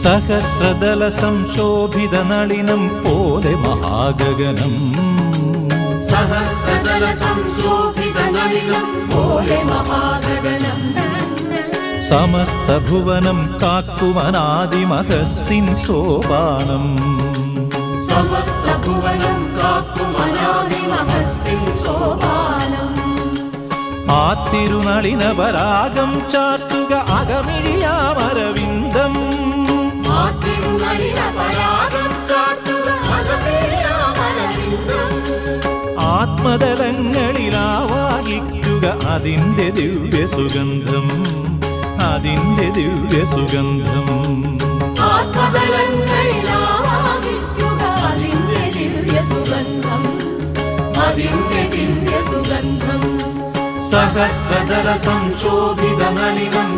സഹസ്രദല സംശോഭിത നളിനം പോലെ മഹാഗഗനം സഹസ്രദല സംശോഭിത നളിനം പോലെ മഹാഗഗനം സമസ്ത ഭുവനം കാക്കുമനാദിമഹസ്സിൻ സോപാനം സമസ്ത ഭുവനം കാക്കുമനാദിമഹസ്സിൻ സോപാനം ആ തിരുനളിനപരാഗം ചാർത്തുക അകമിഴിയാമരവിന്ദം ആ തിരുനളിനപരാഗം ചാർത്തുക അകമിഴിയാമരവിന്ദം ആത്മതലങ്ങളിലാവാഹിക്കുക അതിൻ്റെ ദിവ്യസുഗന്ധം അതിൻ്റെ ദിവ്യസുഗന്ധം ആത്മബലങ്ങളിലാവാഹിക്കുക അതിന്റെ ദിവ്യസുഗന്ധം അതിന്റെ ദിവ്യസുഗന്ധം സഹസ്രദല സംശോഭിത നളിനം